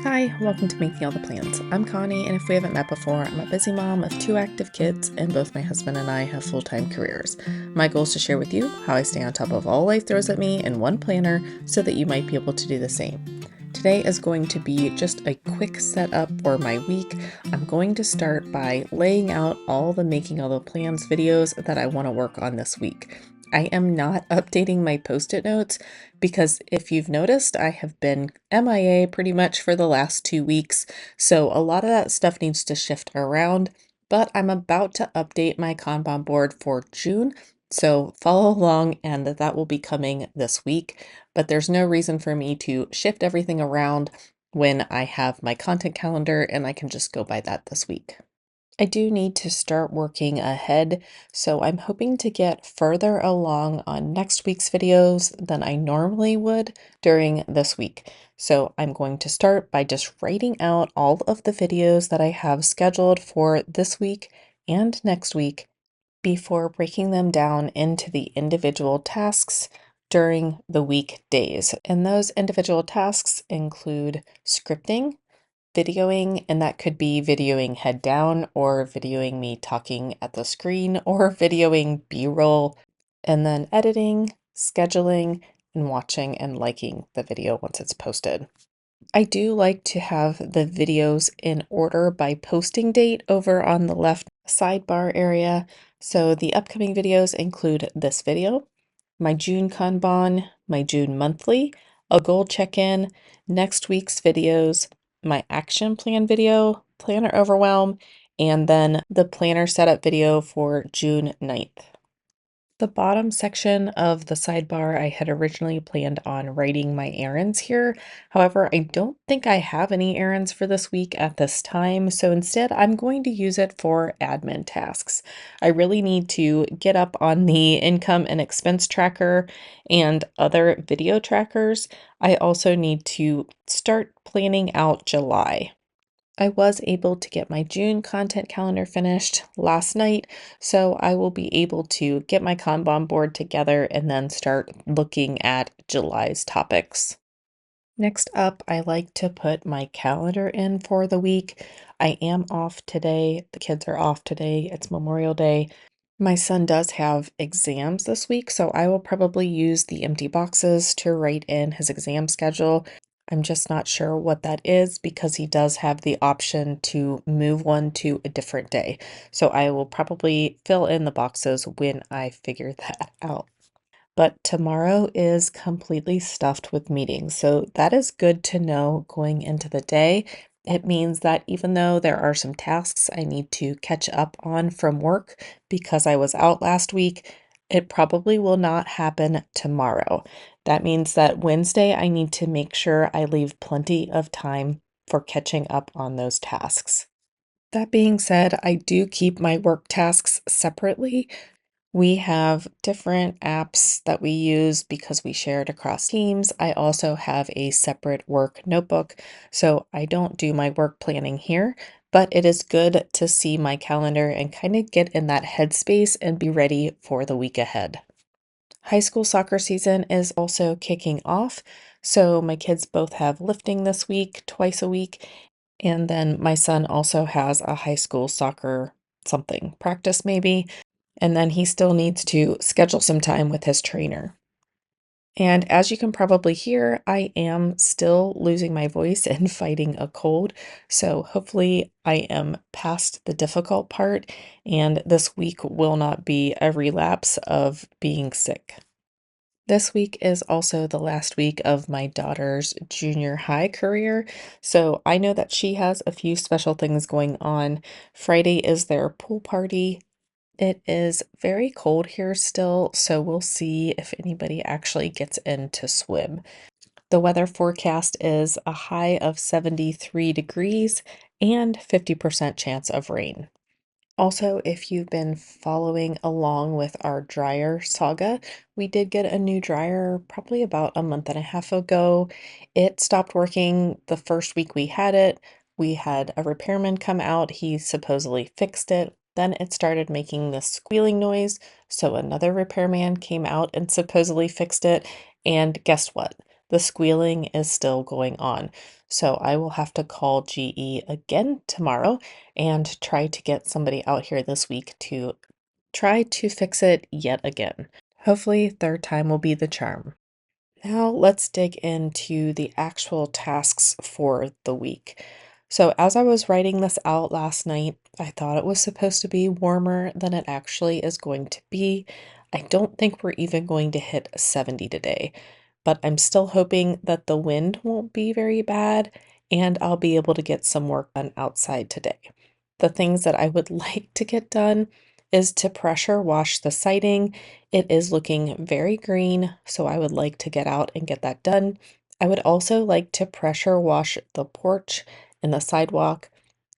Hi, welcome to Making All the Plans. I'm Connie, and if we haven't met before, I'm a busy mom of 2 active kids, and both my husband and I have full-time careers. My goal is to share with you how I stay on top of all life throws at me in one planner so that you might be able to do the same. Today is going to be just a quick setup for my week. I'm going to start by laying out all the Making All the Plans videos that I want to work on this week. I am not updating my post-it notes because if you've noticed, I have been MIA pretty much for the last 2 weeks, so a lot of that stuff needs to shift around, but I'm about to update my Kanban board for June, so follow along and that will be coming this week, but there's no reason for me to shift everything around when I have my content calendar and I can just go by that this week. I do need to start working ahead, so I'm hoping to get further along on next week's videos than I normally would during this week. So I'm going to start by just writing out all of the videos that I have scheduled for this week and next week before breaking them down into the individual tasks during the weekdays. And those individual tasks include scripting, videoing, and that could be videoing head down or videoing me talking at the screen or videoing B-roll, and then editing, scheduling, and watching and liking the video once it's posted. I do like to have the videos in order by posting date over on the left sidebar area. So the upcoming videos include this video, my June Kanban, my June monthly, a goal check-in, next week's videos, my action plan video, planner overwhelm, and then the planner setup video for June 9th. The bottom section of the sidebar, I had originally planned on writing my errands here. However, I don't think I have any errands for this week at this time, so instead I'm going to use it for admin tasks. I really need to get up on the income and expense tracker and other video trackers. I also need to start planning out July. I was able to get my June content calendar finished last night, so I will be able to get my Kanban board together and then start looking at July's topics. Next up, I like to put my calendar in for the week. I am off today. The kids are off today. It's Memorial Day. My son does have exams this week, so I will probably use the empty boxes to write in his exam schedule. I'm just not sure what that is because he does have the option to move one to a different day. So I will probably fill in the boxes when I figure that out. But tomorrow is completely stuffed with meetings, so that is good to know going into the day. It means that even though there are some tasks I need to catch up on from work because I was out last week, it probably will not happen tomorrow. That means that Wednesday I need to make sure I leave plenty of time for catching up on those tasks. That being said, I do keep my work tasks separately. We have different apps that we use because we share it across teams. I also have a separate work notebook, so I don't do my work planning here, but it is good to see my calendar and kind of get in that headspace and be ready for the week ahead. High school soccer season is also kicking off, so my kids both have lifting this week, twice a week, and then my son also has a high school soccer something practice maybe, and then he still needs to schedule some time with his trainer. And as you can probably hear, I am still losing my voice and fighting a cold. So hopefully I am past the difficult part and this week will not be a relapse of being sick. This week is also the last week of my daughter's junior high career, so I know that she has a few special things going on. Friday is their pool party. It is very cold here still, so we'll see if anybody actually gets in to swim. The weather forecast is a high of 73 degrees and 50% chance of rain. Also, if you've been following along with our dryer saga, we did get a new dryer probably about a month and a half ago. It stopped working the first week we had it. We had a repairman come out. He supposedly fixed it. Then it started making this squealing noise. So another repairman came out and supposedly fixed it. And guess what? the squealing is still going on. So I will have to call GE again tomorrow and try to get somebody out here this week to try to fix it yet again. Hopefully, third time will be the charm. Now let's dig into the actual tasks for the week. So, as I was writing this out last night, I thought it was supposed to be warmer than it actually is going to be. I don't think we're even going to hit 70 today, but I'm still hoping that the wind won't be very bad and I'll be able to get some work done outside today. The things that I would like to get done is to pressure wash the siding. It is looking very green, so I would like to get out and get that done. I would also like to pressure wash the porch and the sidewalk,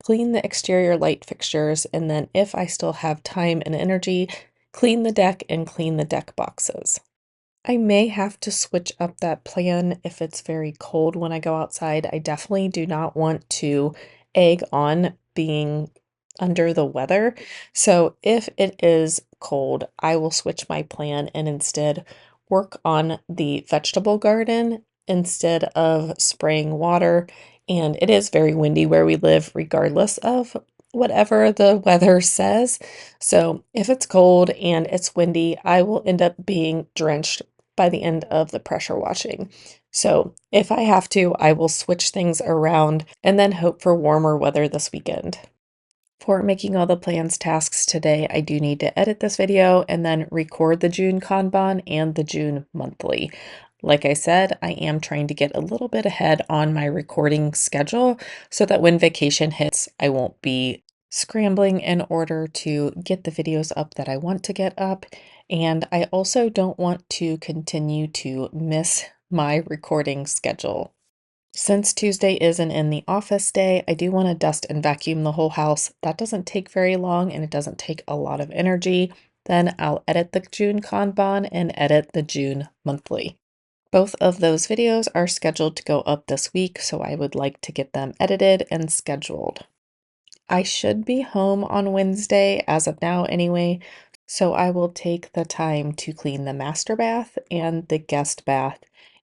clean the exterior light fixtures, and then if I still have time and energy, clean the deck and clean the deck boxes. I may have to switch up that plan if it's very cold when I go outside. I definitely do not want to egg on being under the weather. So if it is cold, I will switch my plan and instead work on the vegetable garden instead of spraying water. And it is very windy where we live, regardless of whatever the weather says. So if it's cold and it's windy, I will end up being drenched by the end of the pressure washing. So if I have to, I will switch things around and then hope for warmer weather this weekend. For making all the plans tasks today, I do need to edit this video and then record the June Kanban and the June monthly. Like I said, I am trying to get a little bit ahead on my recording schedule so that when vacation hits, I won't be scrambling in order to get the videos up that I want to get up. And I also don't want to continue to miss my recording schedule. Since Tuesday isn't in the office day, I do want to dust and vacuum the whole house. That doesn't take very long and it doesn't take a lot of energy. Then I'll edit the June Kanban and edit the June monthly. Both of those videos are scheduled to go up this week, so I would like to get them edited and scheduled. I should be home on Wednesday as of now anyway, so I will take the time to clean the master bath and the guest bath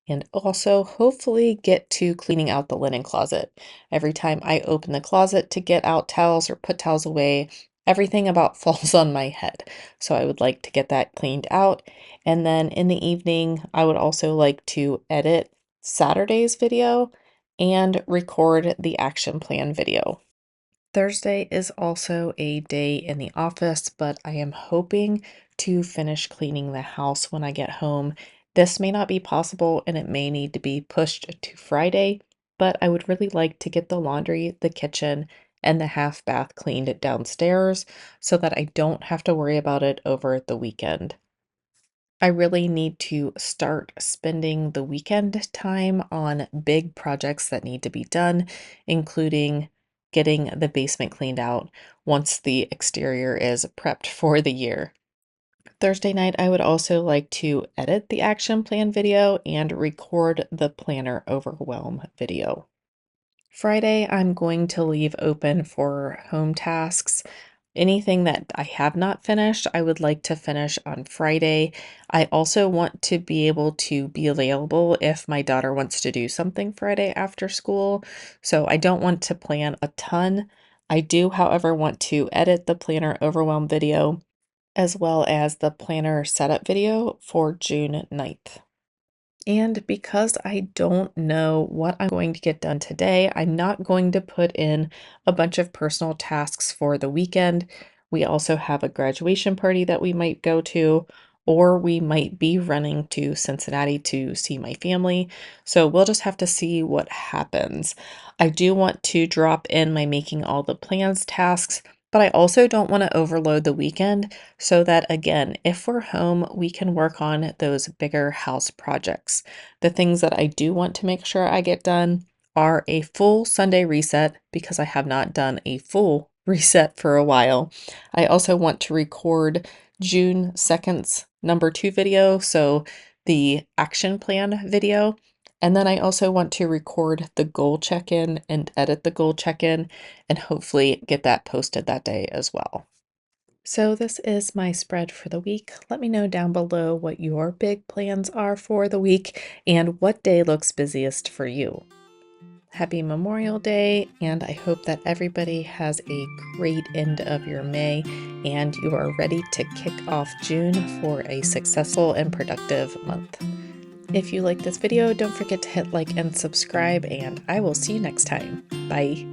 and also hopefully get to cleaning out the linen closet. Every time I open the closet to get out towels or put towels away, everything about falls on my head. So I would like to get that cleaned out. And then in the evening, I would also like to edit Saturday's video and record the action plan video. Thursday is also a day in the office, but I am hoping to finish cleaning the house when I get home. This may not be possible and it may need to be pushed to Friday, but I would really like to get the laundry, the kitchen, and the half bath cleaned downstairs so that I don't have to worry about it over the weekend. I really need to start spending the weekend time on big projects that need to be done, including getting the basement cleaned out once the exterior is prepped for the year. Thursday night, I would also like to edit the action plan video and record the planner overwhelm video. Friday, I'm going to leave open for home tasks. Anything that I have not finished, I would like to finish on Friday. I also want to be able to be available if my daughter wants to do something Friday after school. So I don't want to plan a ton. I do, however, want to edit the planner overwhelm video as well as the planner setup video for June 9th. And because I don't know what I'm going to get done today, I'm not going to put in a bunch of personal tasks for the weekend. We also have a graduation party that we might go to, or we might be running to Cincinnati to see my family. So we'll just have to see what happens. I do want to drop in my making all the plans tasks, but I also don't want to overload the weekend so that, again, if we're home, we can work on those bigger house projects. The things that I do want to make sure I get done are a full Sunday reset because I have not done a full reset for a while. I also want to record June 2nd's number 2 video, so the action plan video. And then I also want to record the goal check-in and edit the goal check-in and hopefully get that posted that day as well. So this is my spread for the week. Let me know down below what your big plans are for the week and what day looks busiest for you. Happy Memorial Day, and I hope that everybody has a great end of your May and you are ready to kick off June for a successful and productive month. If you like this video, don't forget to hit like and subscribe, and I will see you next time. Bye.